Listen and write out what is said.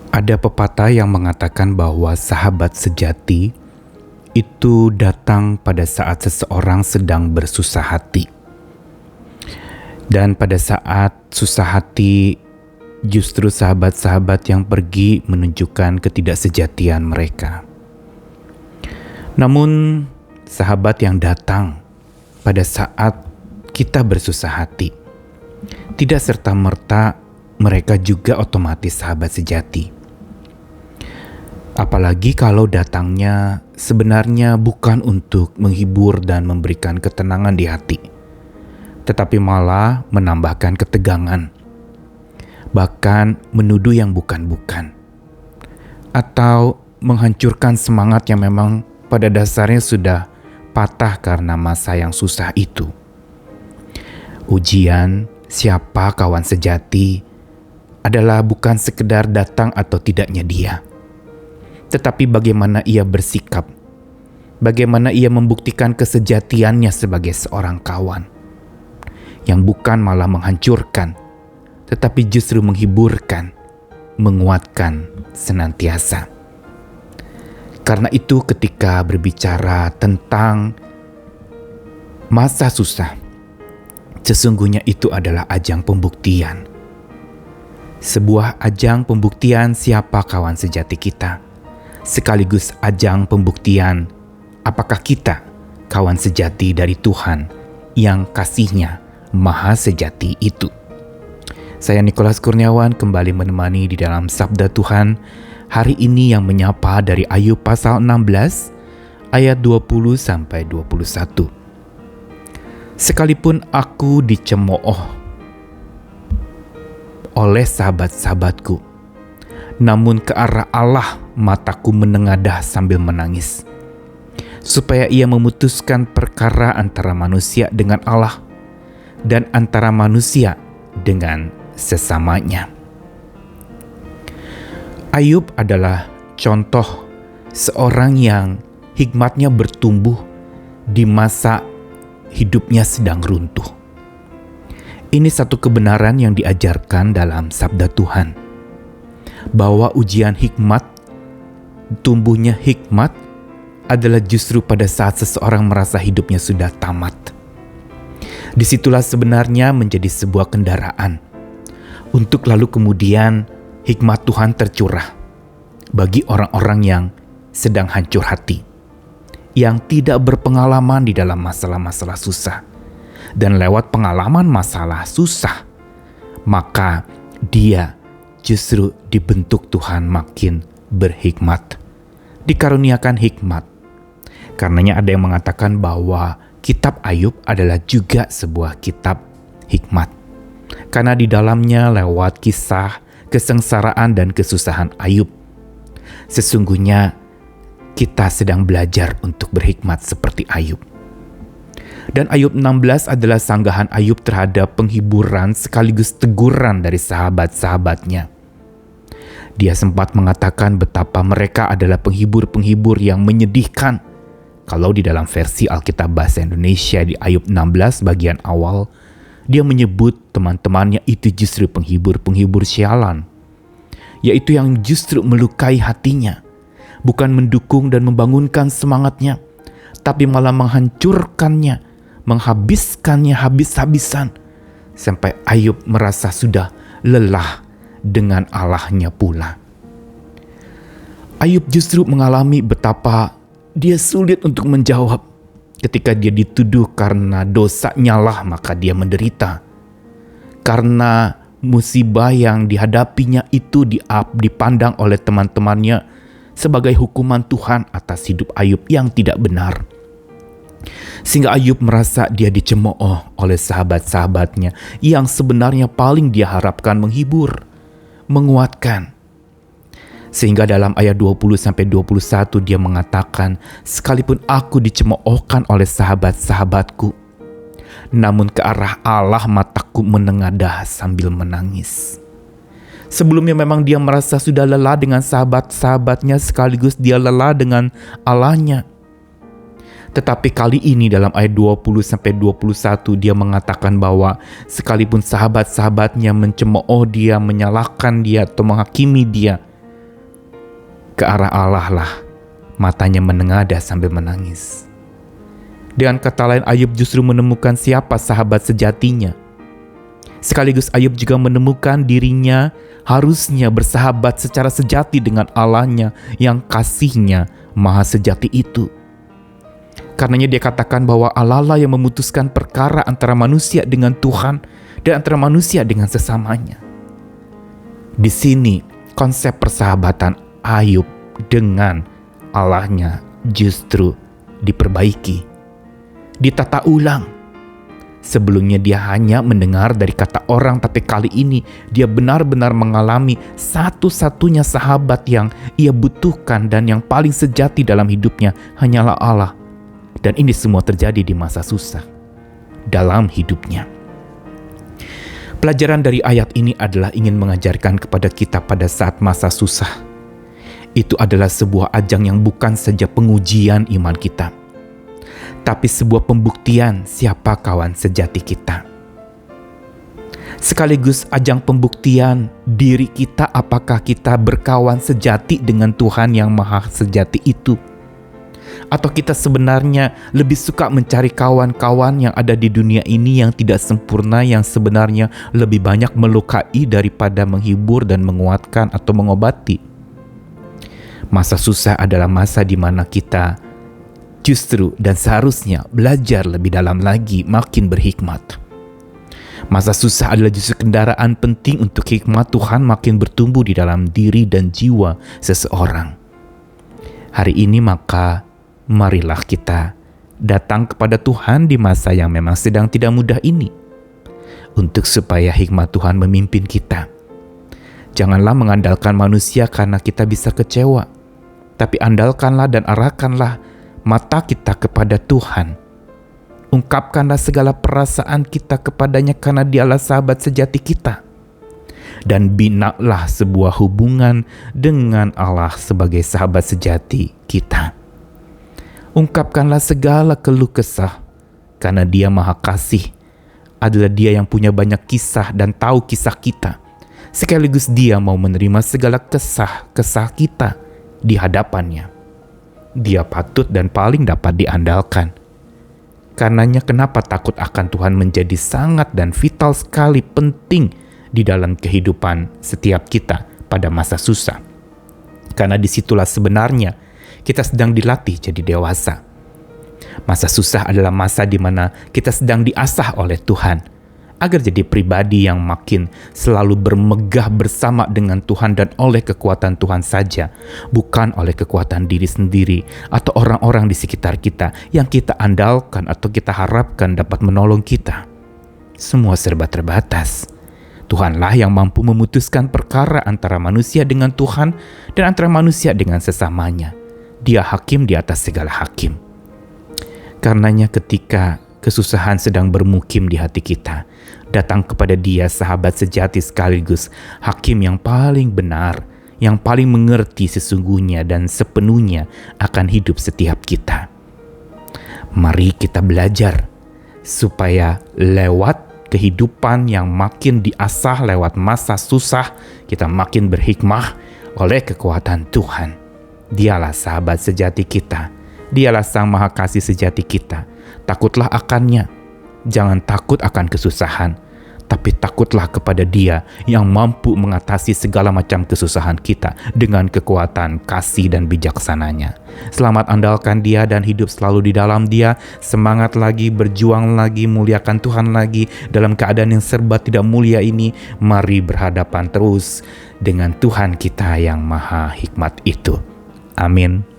Ada pepatah yang mengatakan bahwa sahabat sejati itu datang pada saat seseorang sedang bersusah hati. Dan pada saat susah hati, justru sahabat-sahabat yang pergi menunjukkan ketidaksejatian mereka. Namun, sahabat yang datang pada saat kita bersusah hati, tidak serta-merta mereka juga otomatis sahabat sejati. Apalagi kalau datangnya sebenarnya bukan untuk menghibur dan memberikan ketenangan di hati, tetapi malah menambahkan ketegangan, bahkan menuduh yang bukan-bukan, atau menghancurkan semangat yang memang pada dasarnya sudah patah karena masa yang susah itu. Ujian siapa kawan sejati adalah bukan sekedar datang atau tidaknya dia, tetapi bagaimana ia bersikap, bagaimana ia membuktikan kesejatiannya sebagai seorang kawan, yang bukan malah menghancurkan, tetapi justru menghiburkan, menguatkan senantiasa. Karena itu ketika berbicara tentang masa susah, sesungguhnya itu adalah ajang pembuktian. Sebuah ajang pembuktian siapa kawan sejati kita, sekaligus ajang pembuktian apakah kita kawan sejati dari Tuhan yang kasih-Nya maha sejati itu. Saya Nikolas Kurniawan kembali menemani di dalam Sabda Tuhan hari ini yang menyapa dari Ayub pasal 16 ayat 20-21. Sekalipun aku dicemooh oleh sahabat-sahabatku, namun ke arah Allah mataku menengadah sambil menangis, supaya ia memutuskan perkara antara manusia dengan Allah dan antara manusia dengan sesamanya. Ayub adalah contoh seorang yang hikmatnya bertumbuh di masa hidupnya sedang runtuh. Ini satu kebenaran yang diajarkan dalam Sabda Tuhan, bahwa ujian hikmat, tumbuhnya hikmat adalah justru pada saat seseorang merasa hidupnya sudah tamat. Disitulah sebenarnya menjadi sebuah kendaraan untuk lalu kemudian hikmat Tuhan tercurah bagi orang-orang yang sedang hancur hati, yang tidak berpengalaman di dalam masalah-masalah susah. Dan lewat pengalaman masalah susah, maka dia justru dibentuk Tuhan makin berhikmat, dikaruniakan hikmat. Karenanya ada yang mengatakan bahwa kitab Ayub adalah juga sebuah kitab hikmat, karena di dalamnya lewat kisah kesengsaraan dan kesusahan Ayub, sesungguhnya kita sedang belajar untuk berhikmat seperti Ayub. Dan Ayub 16 adalah sanggahan Ayub terhadap penghiburan sekaligus teguran dari sahabat-sahabatnya. Dia sempat mengatakan betapa mereka adalah penghibur-penghibur yang menyedihkan. Kalau di dalam versi Alkitab Bahasa Indonesia di Ayub 16 bagian awal, dia menyebut teman-temannya itu justru penghibur-penghibur sialan, yaitu yang justru melukai hatinya, bukan mendukung dan membangunkan semangatnya, tapi malah menghancurkannya, menghabiskannya habis-habisan, sampai Ayub merasa sudah lelah dengan Allahnya pula. Ayub justru mengalami betapa dia sulit untuk menjawab ketika dia dituduh karena dosanya lah maka dia menderita. Karena musibah yang dihadapinya itu dipandang oleh teman-temannya sebagai hukuman Tuhan atas hidup Ayub yang tidak benar. Sehingga Ayub merasa dia dicemooh oleh sahabat-sahabatnya yang sebenarnya paling dia harapkan menghibur, menguatkan. Sehingga dalam ayat 20-21 dia mengatakan, sekalipun aku dicemoohkan oleh sahabat-sahabatku, namun ke arah Allah mataku menengadah sambil menangis. Sebelumnya memang dia merasa sudah lelah dengan sahabat-sahabatnya sekaligus dia lelah dengan Allahnya. Tetapi kali ini dalam ayat 20-21 dia mengatakan bahwa sekalipun sahabat-sahabatnya mencemooh dia, menyalahkan dia atau menghakimi dia, ke arah Allah lah matanya menengadah sambil menangis. Dengan kata lain, Ayub justru menemukan siapa sahabat sejatinya. Sekaligus Ayub juga menemukan dirinya harusnya bersahabat secara sejati dengan Allahnya yang kasihnya maha sejati itu. Karenanya dia katakan bahwa Allah lah yang memutuskan perkara antara manusia dengan Tuhan dan antara manusia dengan sesamanya. Di sini konsep persahabatan Ayub dengan Allahnya justru diperbaiki, ditata ulang. Sebelumnya dia hanya mendengar dari kata orang, tapi kali ini dia benar-benar mengalami satu-satunya sahabat yang ia butuhkan dan yang paling sejati dalam hidupnya hanyalah Allah. Dan ini semua terjadi di masa susah dalam hidupnya. Pelajaran dari ayat ini adalah ingin mengajarkan kepada kita pada saat masa susah. Itu adalah sebuah ajang yang bukan saja pengujian iman kita, tapi sebuah pembuktian siapa kawan sejati kita. Sekaligus ajang pembuktian diri kita apakah kita berkawan sejati dengan Tuhan yang maha sejati itu. Atau kita sebenarnya lebih suka mencari kawan-kawan yang ada di dunia ini yang tidak sempurna, yang sebenarnya lebih banyak melukai daripada menghibur dan menguatkan atau mengobati. Masa susah adalah masa di mana kita justru dan seharusnya belajar lebih dalam lagi, makin berhikmat. Masa susah adalah justru kendaraan penting untuk hikmat Tuhan makin bertumbuh di dalam diri dan jiwa seseorang. Hari ini maka marilah kita datang kepada Tuhan di masa yang memang sedang tidak mudah ini, untuk supaya hikmat Tuhan memimpin kita. Janganlah mengandalkan manusia karena kita bisa kecewa, tapi andalkanlah dan arahkanlah mata kita kepada Tuhan. Ungkapkanlah segala perasaan kita kepadanya karena Dialah sahabat sejati kita. Dan binalah sebuah hubungan dengan Allah sebagai sahabat sejati kita. Ungkapkanlah segala keluh kesah karena Dia maha kasih. Adalah Dia yang punya banyak kisah dan tahu kisah kita. Sekaligus Dia mau menerima segala kesah kita di hadapannya. Dia patut dan paling dapat diandalkan. Karenanya kenapa takut akan Tuhan menjadi sangat dan vital sekali penting di dalam kehidupan setiap kita pada masa susah. Karena disitulah sebenarnya kita sedang dilatih jadi dewasa. Masa susah adalah masa di mana kita sedang diasah oleh Tuhan agar jadi pribadi yang makin selalu bermegah bersama dengan Tuhan dan oleh kekuatan Tuhan saja, bukan oleh kekuatan diri sendiri atau orang-orang di sekitar kita yang kita andalkan atau kita harapkan dapat menolong kita. Semua serba terbatas. Tuhanlah yang mampu memutuskan perkara antara manusia dengan Tuhan dan antara manusia dengan sesamanya. Dia hakim di atas segala hakim. Karenanya ketika kesusahan sedang bermukim di hati kita, datang kepada Dia sahabat sejati sekaligus hakim yang paling benar, yang paling mengerti sesungguhnya dan sepenuhnya akan hidup setiap kita. Mari kita belajar supaya lewat kehidupan yang makin diasah lewat masa susah, kita makin berhikmah oleh kekuatan Tuhan. Dialah sahabat sejati kita. Dialah Sang Maha Kasih sejati kita. Takutlah akannya. Jangan takut akan kesusahan, tapi takutlah kepada Dia yang mampu mengatasi segala macam kesusahan kita dengan kekuatan kasih dan bijaksananya. Selamat andalkan Dia dan hidup selalu di dalam Dia. Semangat lagi, berjuang lagi, muliakan Tuhan lagi. Dalam keadaan yang serba tidak mulia ini, mari berhadapan terus dengan Tuhan kita yang maha hikmat itu. Amin.